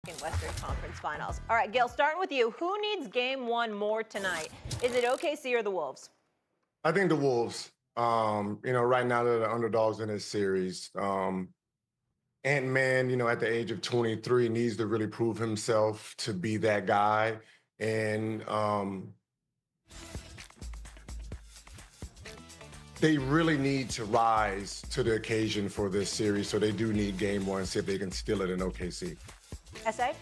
second Western Conference Finals. All right, Gil, starting with you. Who needs game one more tonight? Is it OKC or the Wolves? I think the Wolves. Right now they're the underdogs in this series. Ant-Man, at the age of 23, needs to really prove himself to be that guy. And they really need to rise to the occasion for this series. So they do need game one, see if they can steal it in OKC. S.A.?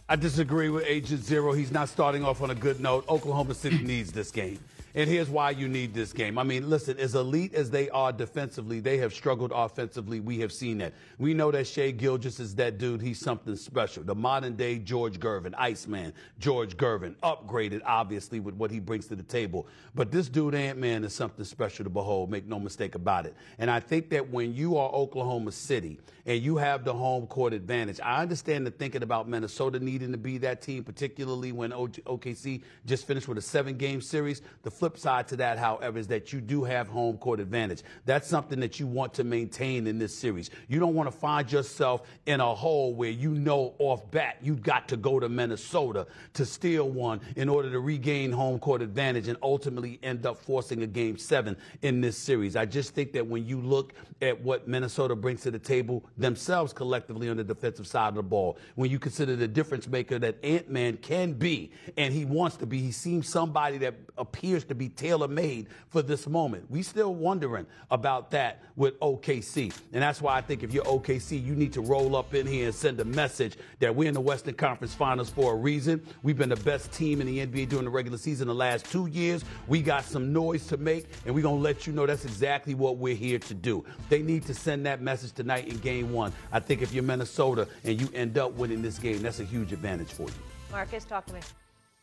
I disagree with Agent Zero. He's not starting off on a good note. Oklahoma City needs this game. And here's why you need this game. I mean, listen, as elite as they are defensively, they have struggled offensively. We have seen that. We know that Shai Gilgeous is that dude. He's something special. The modern-day George Gervin, Iceman, George Gervin, upgraded, obviously, with what he brings to the table. But this dude, Ant-Man, is something special to behold. Make no mistake about it. And I think that when you are Oklahoma City and you have the home court advantage, I understand the thinking about Minnesota needing to be that team, particularly when OKC just finished with a 7-game series. The flip side to that, however, is that you do have home court advantage. That's something that you want to maintain in this series. You don't want to find yourself in a hole where you know off bat you've got to go to Minnesota to steal one in order to regain home court advantage and ultimately end up forcing a game 7 in this series. I just think that when you look at what Minnesota brings to the table themselves collectively on the defensive side of the ball, when you consider the difference maker that Ant-Man can be, and he wants to be, he seems somebody that appears to be tailor-made for this moment. We still wondering about that with OKC. And that's why I think if you're OKC, you need to roll up in here and send a message that we're in the Western Conference Finals for a reason. We've been the best team in the NBA during the regular season the last 2 years. We got some noise to make, and we're going to let you know that's exactly what we're here to do. They need to send that message tonight in game 1. I think if you're Minnesota and you end up winning this game, that's a huge advantage for you. Marcus, talk to me.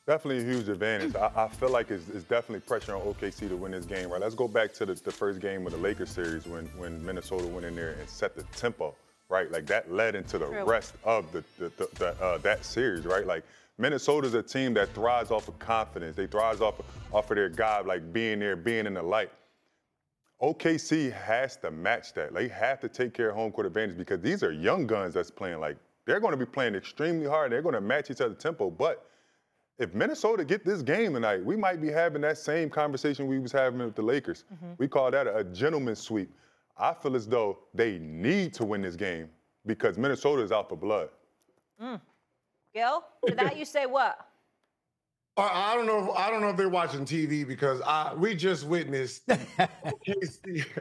Definitely a huge advantage. I feel like it's definitely pressure on OKC to win this game, right? Let's go back to the first game of the Lakers series when Minnesota went in there and set the tempo, right? Like that led into the rest of that series, right? Like Minnesota's a team that thrives off of confidence. They thrive off of their guy, like being there, being in the light. OKC has to match that. They have to take care of home court advantage because these are young guns that's playing. Like they're going to be playing extremely hard. They're going to match each other's tempo, but if Minnesota get this game tonight, we might be having that same conversation we was having with the Lakers. We call that a gentleman's sweep. I feel as though they need to win this game because Minnesota is out for blood. Gil, to that you say what? I don't know if they're watching TV because we just witnessed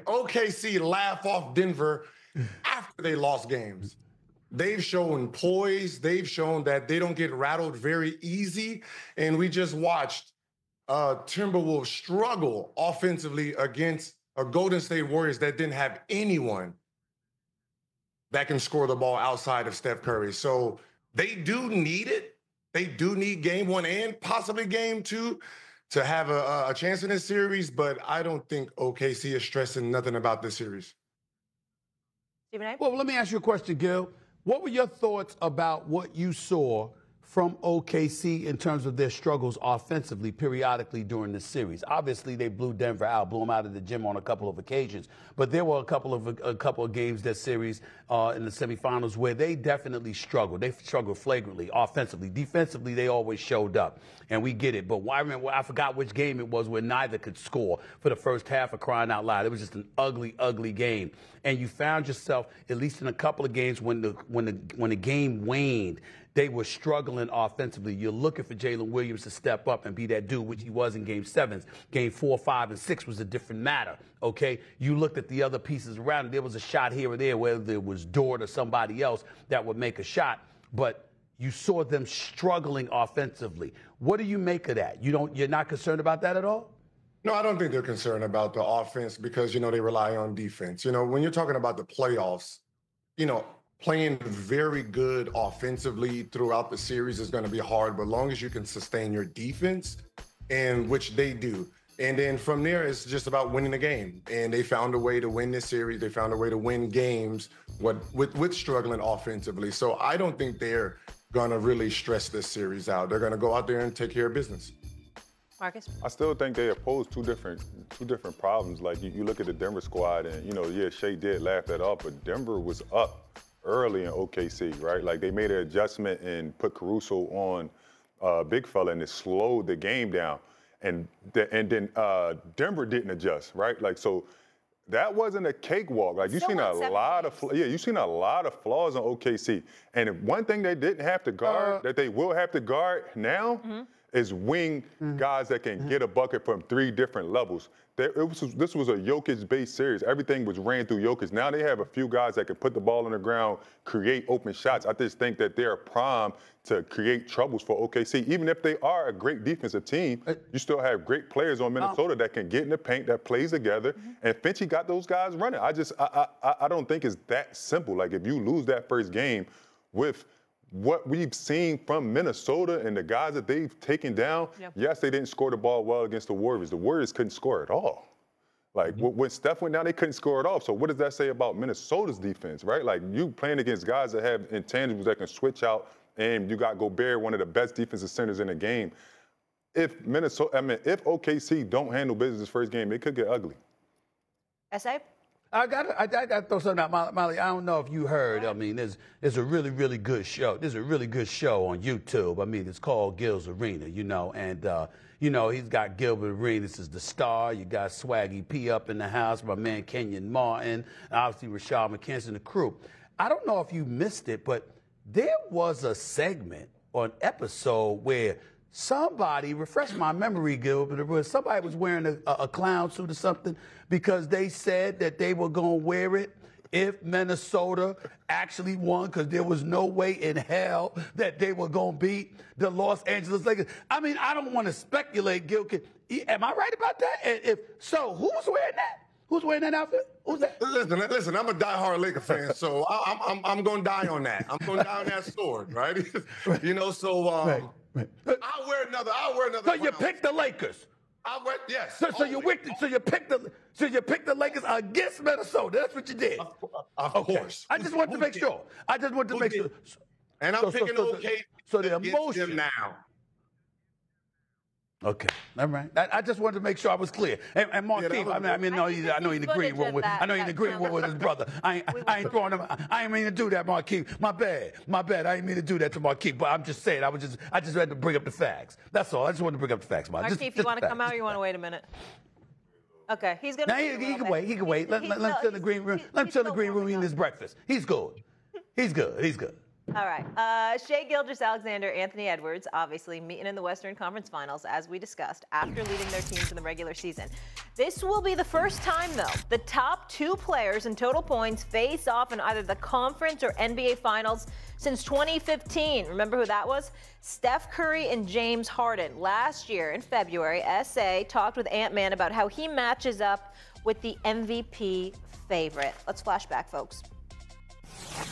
OKC laugh off Denver after they lost games. They've shown poise. They've shown that they don't get rattled very easy. And we just watched Timberwolves struggle offensively against a Golden State Warriors that didn't have anyone that can score the ball outside of Steph Curry. So they do need it. They do need game 1 and possibly game 2 to have a chance in this series. But I don't think OKC is stressing nothing about this series. Stephen A? Well, let me ask you a question, Gil. What were your thoughts about what you saw from OKC in terms of their struggles offensively periodically during this series? Obviously, they blew Denver out, blew them out of the gym on a couple of occasions. But there were a couple of games that series in the semifinals where they definitely struggled. They struggled flagrantly offensively. Defensively, they always showed up, and we get it. But I forgot which game it was where neither could score for the first half of crying out loud. It was just an ugly, ugly game. And you found yourself, at least in a couple of games, when the game waned, they were struggling offensively. You're looking for Jalen Williams to step up and be that dude, which he was in Game 7s. Game 4, 5, and 6 was a different matter, okay? You looked at the other pieces around it. There was a shot here or there, whether it was Dort or somebody else that would make a shot, but you saw them struggling offensively. What do you make of that? You're not concerned about that at all? No, I don't think they're concerned about the offense because, they rely on defense. When you're talking about the playoffs, playing very good offensively throughout the series is going to be hard, but as long as you can sustain your defense, and which they do. And then from there, it's just about winning the game. And they found a way to win this series. They found a way to win games with struggling offensively. So I don't think they're going to really stress this series out. They're going to go out there and take care of business. Marcus? I still think they oppose two different problems. Like you look at the Denver squad, and Shea did laugh that off, but Denver was up early in OKC, right? Like they made an adjustment and put Caruso on big fella, and it slowed the game down. And then Denver didn't adjust, right? Like so. That wasn't a cakewalk. Like you've seen a lot of flaws on OKC. And if one thing they didn't have to guard that they will have to guard now is wing guys that can get a bucket from 3 different levels. This was a Jokic-based series. Everything was ran through Jokic. Now they have a few guys that can put the ball on the ground, create open shots. I just think that they're primed to create troubles for OKC. Even if they are a great defensive team, you still have great players on Minnesota that can get in the paint, that plays together. And Finchie got those guys running. I don't think it's that simple. Like if you lose that first game with what we've seen from Minnesota and the guys that they've taken down, yes, they didn't score the ball well against the Warriors. The Warriors couldn't score at all. Like when Steph went down, they couldn't score at all. So what does that say about Minnesota's defense, right? Like you playing against guys that have intangibles that can switch out, and you got Gobert, one of the best defensive centers in the game. If OKC don't handle business this first game, it could get ugly. S.A.? I got to throw something out, Molly. I don't know if you heard. I mean, there's a really, really good show. There's a really good show on YouTube. I mean, it's called Gil's Arena, and, he's got Gilbert Arenas is the star. You got Swaggy P up in the house, my man Kenyon Martin, obviously Rashad McKenzie, the crew. I don't know if you missed it, but there was a segment or an episode where somebody, refresh my memory, Gilbert, where somebody was wearing a clown suit or something because they said that they were going to wear it if Minnesota actually won, because there was no way in hell that they were going to beat the Los Angeles Lakers. I mean, I don't want to speculate, Gil. Am I right about that? And if so, who was wearing that? Who's wearing that outfit? Who's that? Listen, I'm a diehard Laker fan, so I'm going to die on that. I'm going to die on that sword, right? Right. I'll wear another. So you picked the Lakers. Yes. So you picked the Lakers against Minnesota. That's what you did. Of course. I just wanted to make sure. And I'm picking OK. So the emotion now. Okay, all right. I just wanted to make sure I was clear. And Marquise, I know he's agreeing with his brother. I ain't throwing him. I ain't mean to do that, Marquise. My bad. I ain't mean to do that to Marquise. But I'm just saying. I just had to bring up the facts. That's all. I just wanted to bring up the facts, Marquise. Marquise, you want to come out or you want to wait a minute? Okay, he's gonna. Now he can wait. He can wait. Let him sit in the green room. Let him sit in the green room eating his breakfast. He's good. He's good. All right. Shai Gilgeous-Alexander, Anthony Edwards, obviously meeting in the Western Conference Finals, as we discussed, after leading their teams in the regular season. This will be the first time, though, the top 2 players in total points face off in either the conference or NBA Finals since 2015. Remember who that was? Steph Curry and James Harden. Last year in February, SA talked with Ant-Man about how he matches up with the MVP favorite. Let's flash back, folks.